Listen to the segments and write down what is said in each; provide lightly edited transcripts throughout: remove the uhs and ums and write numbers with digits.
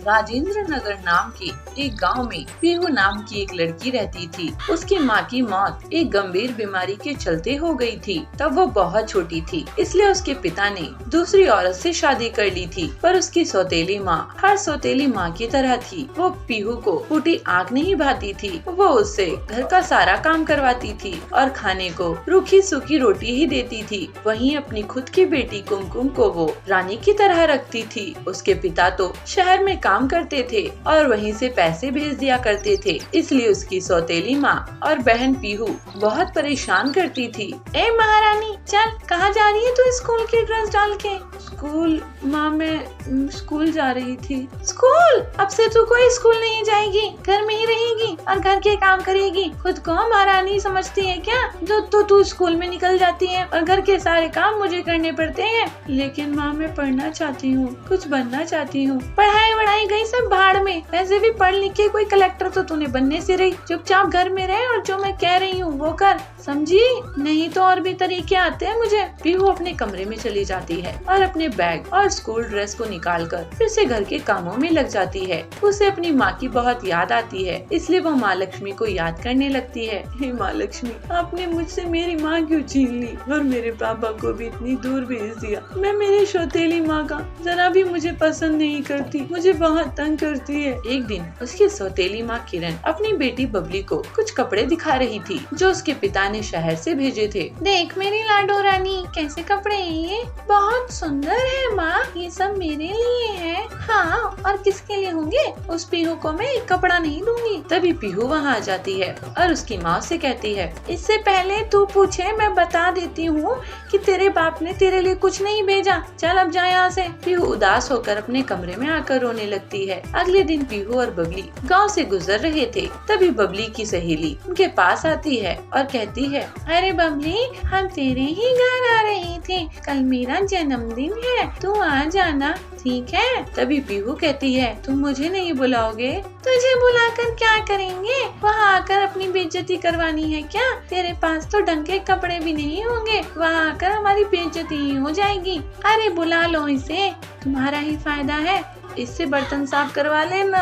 राजेंद्र नगर नाम के एक गांव में पीहू नाम की एक लड़की रहती थी। उसकी माँ की मौत एक गंभीर बीमारी के चलते हो गई थी। तब वो बहुत छोटी थी, इसलिए उसके पिता ने दूसरी औरत से शादी कर ली थी। पर उसकी सौतेली माँ हर सौतेली माँ की तरह थी। वो पीहू को फूटी आँख नहीं भाती थी। वो उससे घर का सारा काम करवाती थी और खाने को रूखी सूखी रोटी ही देती थी। वहीं अपनी खुद की बेटी कुमकुम को वो रानी की तरह रखती थी। उसके पिता तो शहर में काम करते थे और वहीं से पैसे भेज दिया करते थे, इसलिए उसकी सौतेली माँ और बहन पीहू बहुत परेशान करती थी। ए महारानी, चल, कहाँ जा रही है तू स्कूल की ड्रेस डाल के? स्कूल माँ, मैं स्कूल जा रही थी। स्कूल? अब से तू कोई स्कूल नहीं जाएगी, घर में ही रहेगी और घर के काम करेगी। खुद को महारानी समझती है क्या? जो तू स्कूल में निकल जाती है और घर के सारे काम मुझे करने पड़ते हैं। लेकिन माँ, मैं पढ़ना चाहती हूँ, कुछ बनना चाहती हूँ। पढ़ाई गई सब भाड़ में। वैसे भी पढ़ लिख के कोई कलेक्टर तो तूने बनने से रही। चुपचाप घर में रहे और जो मैं कह रही हूँ वो कर, समझी? नहीं तो और भी तरीके आते हैं मुझे। पीहू अपने कमरे में चली जाती है और अपने बैग और स्कूल ड्रेस को निकालकर फिर से घर के कामों में लग जाती है। उसे अपनी माँ की बहुत याद आती है, इसलिए वो माँ लक्ष्मी को याद करने लगती है। हे माँ लक्ष्मी, आपने मुझसे मेरी माँ क्यों छीन ली और मेरे पापा को भी इतनी दूर भेज दिया। मैं मेरी सौतेली माँ का जरा भी मुझे पसंद नहीं करती, मुझे बहुत तंग करती है। एक दिन उसकी सौतेली माँ किरण अपनी बेटी बबली को कुछ कपड़े दिखा रही थी जो उसके पिता ने शहर से भेजे थे। देख मेरी लाडो रानी, कैसे कपड़े हैं ये, बहुत सुंदर है माँ, ये सब मेरे लिए है। हाँ, और किसके लिए होंगे? उस पीहू को मैं एक कपड़ा नहीं दूंगी। तभी पीहू वहाँ आ जाती है और उसकी माँ से कहती है, इससे पहले तू पूछे मैं बता देती हूँ कि तेरे बाप ने तेरे लिए कुछ नहीं भेजा। चल अब जा यहाँ से। पीहू उदास होकर अपने कमरे में आकर रोने लगती है। अगले दिन पीहू और बबली गांव से गुजर रहे थे। तभी बबली की सहेली उनके पास आती है और कहती है, अरे बबली, हम तेरे ही घर आ रहे थे, कल मेरा जन्मदिन है, तू आ जाना, ठीक है? तभी पीहू कहती है, तुम मुझे नहीं बुलाओगे? तुझे बुलाकर क्या करेंगे? वहाँ आकर अपनी बेइज्जती करवानी है क्या? तेरे पास तो ढंग के कपड़े भी नहीं होंगे, वहाँ आकर हमारी बेइज्जती ही हो जाएगी। अरे बुला लो इसे, तुम्हारा ही फायदा है, इससे बर्तन साफ करवा लेना।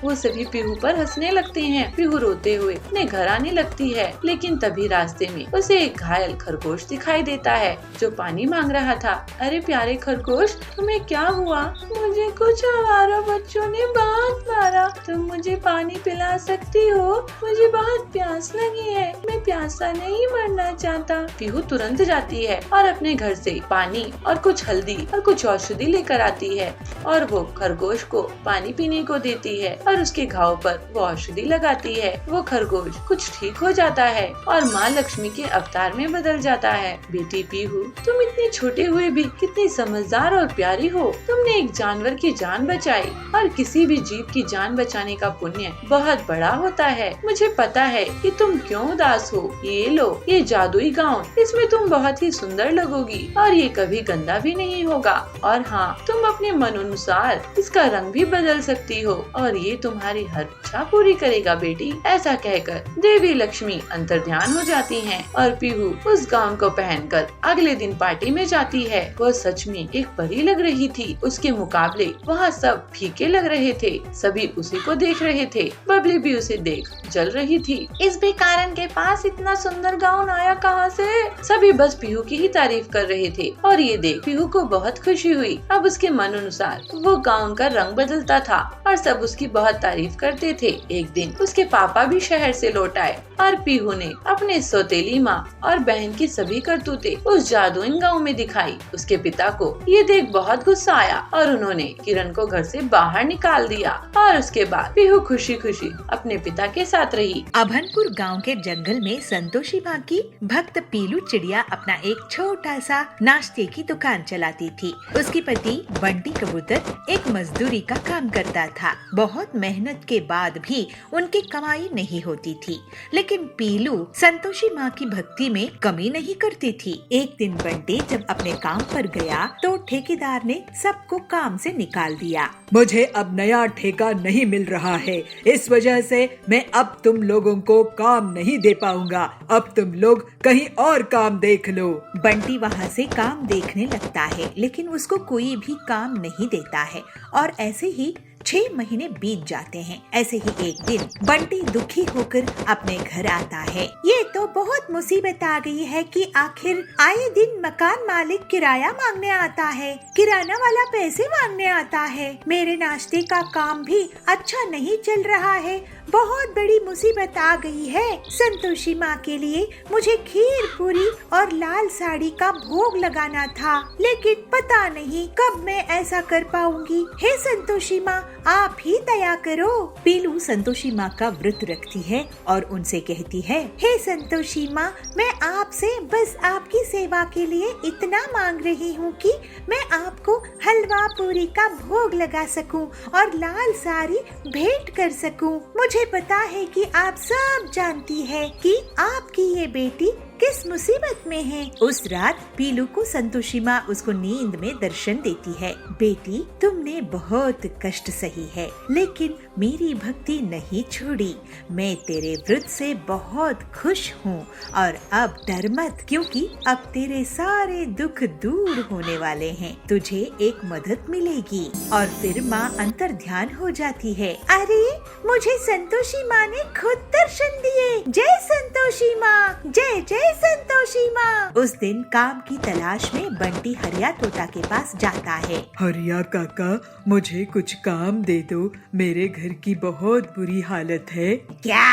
वो सभी पीहू पर हंसने लगते हैं। पीहू रोते हुए अपने घर आने लगती है, लेकिन तभी रास्ते में उसे एक घायल खरगोश दिखाई देता है जो पानी मांग रहा था। अरे प्यारे खरगोश, तुम्हें क्या हुआ? मुझे कुछ आवारा बच्चों ने बहुत मारा, तुम मुझे पानी पिला सकती हो? मुझे बहुत प्यास लगी है, मैं प्यासा नहीं मरना चाहता। पीहू तुरंत जाती है और अपने घर से पानी और कुछ हल्दी और कुछ औषधि लेकर आती है और वो खरगोश को पानी पीने को देती है और उसके घाव पर वो औषधि लगाती है। वो खरगोश कुछ ठीक हो जाता है और माँ लक्ष्मी के अवतार में बदल जाता है। बेटी पीहू, तुम इतने छोटे हुए भी कितनी समझदार और प्यारी हो। तुमने एक जानवर की जान बचाई और किसी भी जीव की जान बचाने का पुण्य बहुत बड़ा होता है। मुझे पता है कि तुम क्यों उदास हो। ये लो, ये जादुई गाउन, इसमें तुम बहुत ही सुंदर लगोगी और ये कभी गंदा भी नहीं होगा। और हाँ, तुम अपने मन अनुसार इसका रंग भी बदल सकती हो और ये तुम्हारी हर इच्छा पूरी करेगा बेटी। ऐसा कहकर देवी लक्ष्मी अंतर्ध्यान हो जाती हैं और पीहू उस गाउन को पहनकर अगले दिन पार्टी में जाती है। वह सच में एक परी लग रही थी। उसके मुकाबले वहाँ सब फीके लग रहे थे। सभी उसी को देख रहे थे। बबली भी उसे देख जल रही थी। इस बेकारन के पास इतना सुंदर गाउन आया कहाँ से? सभी बस पीहू की ही तारीफ कर रहे थे और ये देख पीहू को बहुत खुशी हुई। अब उसके मन अनुसार वो गाउन का रंग बदलता था और सब उसकी बहुत तारीफ करते थे। एक दिन उसके पापा भी शहर से लौट आए और पीहू ने अपने सौतेली माँ और बहन की सभी करतूतें उस जादुई गांव में दिखाई। उसके पिता को ये देख बहुत गुस्सा आया और उन्होंने किरण को घर से बाहर निकाल दिया और उसके बाद पीहू खुशी खुशी अपने पिता के साथ रही। अभनपुर गांव के जंगल में संतोषी माँ की भक्त पीलू चिड़िया अपना एक छोटा सा नाश्ते की दुकान चलाती थी। उसके पति बंटी कबूतर एक मजदूरी का काम करता था। बहुत मेहनत के बाद भी उनकी कमाई नहीं होती थी, लेकिन पीलू संतोषी माँ की भक्ति में कमी नहीं करती थी। एक दिन बंटी जब अपने काम पर गया तो ठेकेदार ने सबको काम से निकाल दिया। मुझे अब नया ठेका नहीं मिल रहा है, इस वजह से मैं अब तुम लोगों को काम नहीं दे पाऊंगा। अब तुम लोग कहीं और काम देख लो। बंटी वहाँ से काम देखने लगता है, लेकिन उसको कोई भी काम नहीं देता है और ऐसे ही 6 महीने बीत जाते हैं। ऐसे ही एक दिन बंटी दुखी होकर अपने घर आता है। ये तो बहुत मुसीबत आ गई है कि आखिर आए दिन मकान मालिक किराया मांगने आता है, किराना वाला पैसे मांगने आता है, मेरे नाश्ते का काम भी अच्छा नहीं चल रहा है। बहुत बड़ी मुसीबत आ गई है। संतोषी माँ के लिए मुझे खीर पूरी और लाल साड़ी का भोग लगाना था, लेकिन पता नहीं कब मैं ऐसा कर पाऊंगी। हे संतोषी माँ, आप ही दया करो। पीलू संतोषी माँ का व्रत रखती है और उनसे कहती है, हे संतोषी माँ, मैं आपसे बस आपकी सेवा के लिए इतना मांग रही हूँ कि मैं आपको हलवा पूरी का भोग लगा सकूं और लाल साड़ी भेंट कर सकूं। मुझे पता है कि आप सब जानती है कि आपकी ये बेटी किस मुसीबत में है। उस रात पीलू को संतोषी माँ उसको नींद में दर्शन देती है। बेटी, तुमने बहुत कष्ट सही है, लेकिन मेरी भक्ति नहीं छोड़ी। मैं तेरे व्रत से बहुत खुश हूँ और अब डर मत, क्योंकि अब तेरे सारे दुख दूर होने वाले हैं। तुझे एक मदद मिलेगी। और फिर माँ अंतर ध्यान हो जाती है। अरे, मुझे संतोषी माँ ने खुद दर्शन दिए। जय संतोषी माँ, जय जय संतोषी माँ। उस दिन काम की तलाश में बंटी हरिया तोता के पास जाता है। हरिया काका, मुझे कुछ काम दे दो, मेरे घर की बहुत बुरी हालत है। क्या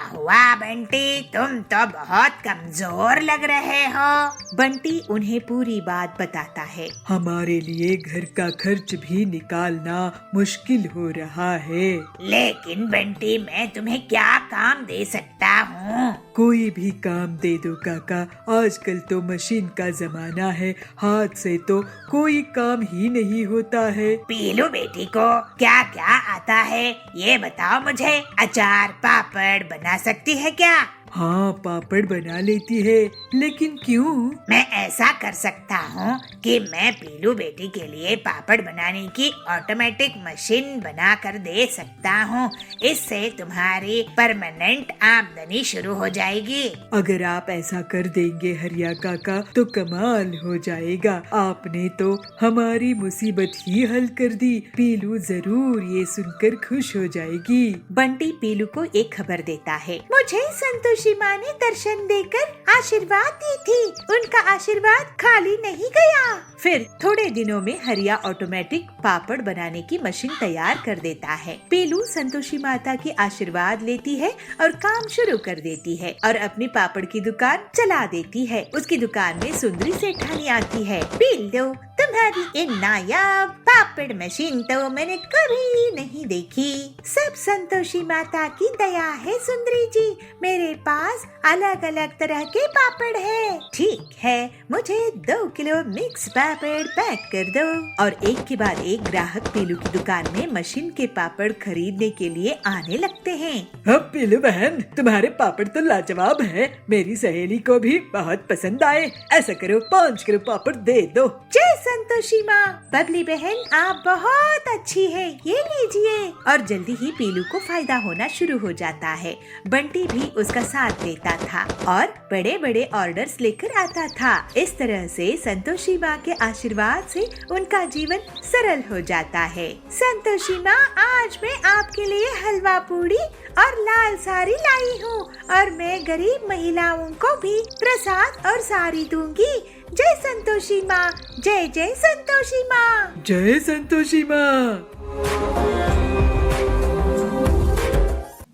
हुआ बंटी, तुम तो बहुत कमजोर लग रहे हो। बंटी उन्हें पूरी बात बताता है। हमारे लिए घर का खर्च भी निकालना मुश्किल हो रहा है। लेकिन बंटी, मैं तुम्हें क्या काम दे सकता हूँ? कोई भी काम दे दो काका, आजकल तो मशीन का जमाना है, हाथ से तो कोई काम ही नहीं होता है। पीलू बेटी को क्या क्या आता है ये बताओ मुझे। अचार पापड़ बना सकती है क्या? हाँ, पापड़ बना लेती है, लेकिन क्यों? मैं ऐसा कर सकता हूँ कि मैं पीलू बेटी के लिए पापड़ बनाने की ऑटोमेटिक मशीन बना कर दे सकता हूँ। इससे तुम्हारी परमानेंट आमदनी शुरू हो जाएगी। अगर आप ऐसा कर देंगे हरिया काका तो कमाल हो जाएगा। आपने तो हमारी मुसीबत ही हल कर दी। पीलू जरूर ये सुनकर खुश हो जाएगी। बंटी पीलू को एक खबर देता है। मुझे संतोषी माँ ने दर्शन देकर आशीर्वाद दी थी। उनका आशीर्वाद खाली नहीं गया। फिर थोड़े दिनों में हरिया ऑटोमेटिक पापड़ बनाने की मशीन तैयार कर देता है। पीलू संतोषी माता की आशीर्वाद लेती है और काम शुरू कर देती है और अपनी पापड़ की दुकान चला देती है। उसकी दुकान में सुंदरी सेठानी आती है। पीलू, तुम्हारी ये नायाब पापड़ मशीन तो मैंने कभी नहीं देखी। सब संतोषी माता की दया है सुंदरी जी। मेरे पास अलग अलग तरह के पापड़ है। ठीक है, मुझे 2 किलो मिक्स पापड़ पैक कर दो। और एक के बाद एक ग्राहक पीलू की दुकान में मशीन के पापड़ खरीदने के लिए आने लगते हैं। अब पीलू बहन, तुम्हारे पापड़ तो लाजवाब है। मेरी सहेली को भी बहुत पसंद आए। ऐसा करो, 5 किलो पापड़ दे दो। जय संतोषी माँ। बबली बहन, आप बहुत अच्छी है, ये लीजिए। और जल्दी ही पीलू को फायदा होना शुरू हो जाता है। बंटी भी उसका साथ देता था और बड़े बड़े ऑर्डर्स लेकर आता था। इस तरह से संतोषी माँ के आशीर्वाद से उनका जीवन सरल हो जाता है। संतोषी माँ, आज मैं आपके लिए हलवा पूरी और लाल साड़ी लाई हूँ और मैं गरीब महिलाओं को भी प्रसाद और साड़ी दूंगी। जय संतोषी माँ, जय जय संतोषी माँ। जय संतोषी माँ।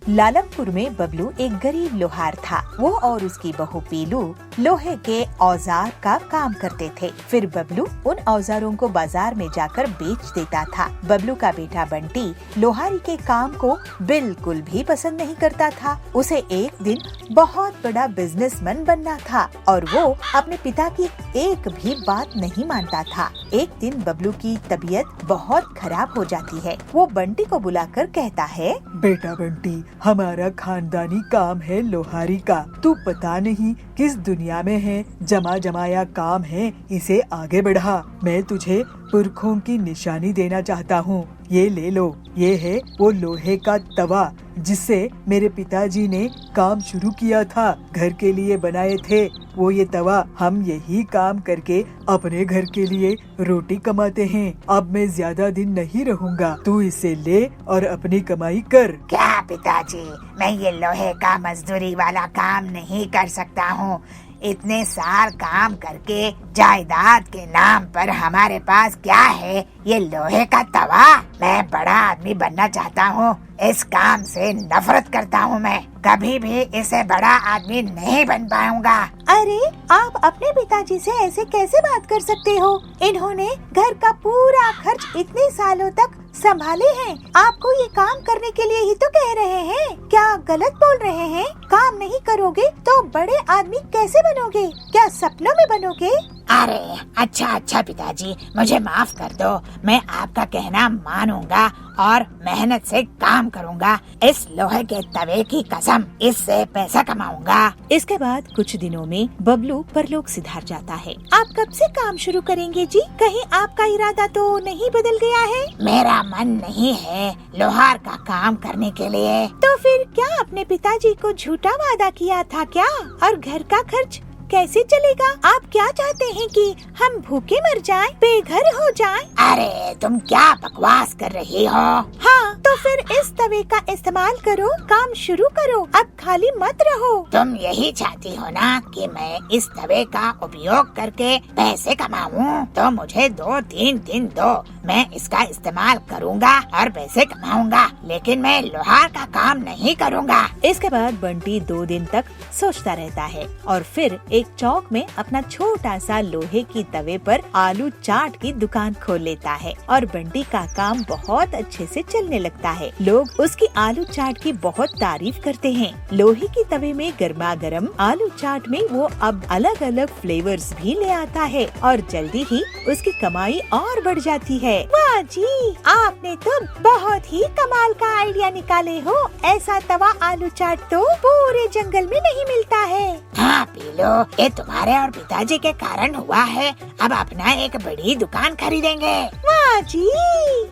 लालमपुर में बबलू एक गरीब लोहार था। वो और उसकी बहू पीलू लोहे के औजार का काम करते थे। फिर बबलू उन औजारों को बाजार में जाकर बेच देता था। बबलू का बेटा बंटी लोहारी के काम को बिल्कुल भी पसंद नहीं करता था। उसे एक दिन बहुत बड़ा बिजनेसमैन बनना था और वो अपने पिता की एक भी बात नहीं मानता था। एक दिन बबलू की तबीयत बहुत खराब हो जाती है। वो बंटी को बुलाकर कहता है, बेटा बंटी, हमारा खानदानी काम है लोहारी का। तू पता नहीं किस दुनिया में है, जमा जमाया काम है, इसे आगे बढ़ा। मैं तुझे पुरखों की निशानी देना चाहता हूँ। ये ले लो। ये है वो लोहे का तवा जिससे मेरे पिताजी ने काम शुरू किया था। घर के लिए बनाए थे, वो ये तवा हम यही काम करके अपने घर के लिए रोटी कमाते हैं। अब मैं ज्यादा दिन नहीं रहूँगा, तू इसे ले और अपनी कमाई कर। क्या पिताजी, मैं ये लोहे का मजदूरी वाला काम नहीं कर सकता हूँ। इतने साल काम करके जायदाद के नाम पर हमारे पास क्या है, ये लोहे का तवा। मैं बड़ा आदमी बनना चाहता हूँ, इस काम से नफरत करता हूँ। मैं कभी भी इसे बड़ा आदमी नहीं बन पाऊंगा। अरे आप अपने पिताजी से ऐसे कैसे बात कर सकते हो? इन्होंने घर का पूरा खर्च इतने सालों तक संभाले हैं। आपको ये काम करने के लिए ही तो कह रहे हैं। क्या गलत बोल रहे हैं? काम नहीं करोगे तो बड़े आदमी कैसे बनोगे? क्या सपनों में बनोगे? अरे अच्छा पिताजी, मुझे माफ कर दो। मैं आपका कहना मानूंगा और मेहनत से काम करूंगा। इस लोहे के तवे की कसम, इससे पैसा कमाऊंगा। इसके बाद कुछ दिनों में बबलू परलोक सिधार जाता है। आप कब से काम शुरू करेंगे जी? कहीं आपका इरादा तो नहीं बदल गया है? मेरा मन नहीं है लोहार का काम करने के लिए। तो फिर क्या अपने पिताजी को झूठा वादा किया था क्या? और घर का खर्च कैसे चलेगा? आप क्या चाहते हैं कि हम भूखे मर जाएं, बेघर हो जाएं? अरे तुम क्या बकवास कर रही हो? हाँ, तो फिर इस तवे का इस्तेमाल करो, काम शुरू करो, अब खाली मत रहो। तुम यही चाहती हो ना कि मैं इस तवे का उपयोग करके पैसे कमाऊं? तो मुझे 2-3 दिन दो, मैं इसका इस्तेमाल करूंगा और पैसे कमाऊंगा, लेकिन मैं लोहार का काम नहीं करूंगा। इसके बाद बंटी 2 दिन तक सोचता रहता है और फिर एक चौक में अपना छोटा सा लोहे की तवे पर आलू चाट की दुकान खोल लेता है और बंटी का काम बहुत अच्छे से चलने लगता है। लोग उसकी आलू चाट की बहुत तारीफ करते हैं। लोहे की तवे में गर्मा गर्म आलू चाट में वो अब अलग अलग फ्लेवर्स भी ले आता है और जल्दी ही उसकी कमाई और बढ़ जाती है। वाह जी, आपने तो बहुत ही कमाल का आइडिया निकाले हो। ऐसा तवा आलू चाट तो पूरे जंगल में नहीं मिलता है। हाँ पीलो, ये तुम्हारे और पिताजी के कारण हुआ है। अब अपना एक बड़ी दुकान खरीदेंगे। वाह जी।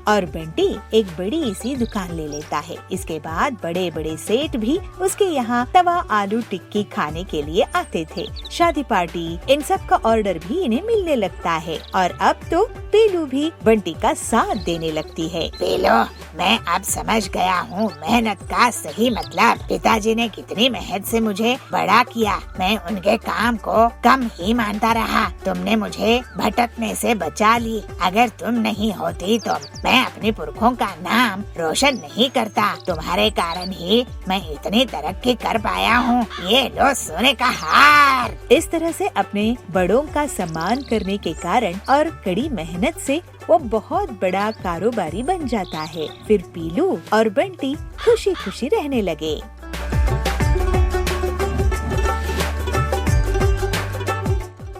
और बंटी एक बड़ी सी दुकान ले लेता है। इसके बाद बड़े बड़े सेठ भी उसके यहाँ तवा आलू टिक्की खाने के लिए आते थे। शादी पार्टी इन सब का ऑर्डर भी इन्हें मिलने लगता है और अब तो पीलू भी बंटी का साथ देने लगती है। पीलो, मैं अब समझ गया हूँ मेहनत का सही मतलब। पिताजी ने कितनी मेहनत से मुझे बड़ा किया, मैं उनके काम को कम ही मानता रहा। तुमने मुझे भटकने से बचा ली। अगर तुम नहीं होती तो मैं अपने पुरखों का नाम रोशन नहीं करता। तुम्हारे कारण ही मैं इतनी तरक्की कर पाया हूँ। ये लो सोने का हार। इस तरह से अपने बड़ों का सम्मान करने के कारण और कड़ी मेहनत से वो बहुत बड़ा कारोबारी बन जाता है। फिर पीलू और बंटी खुशी खुशी रहने लगे।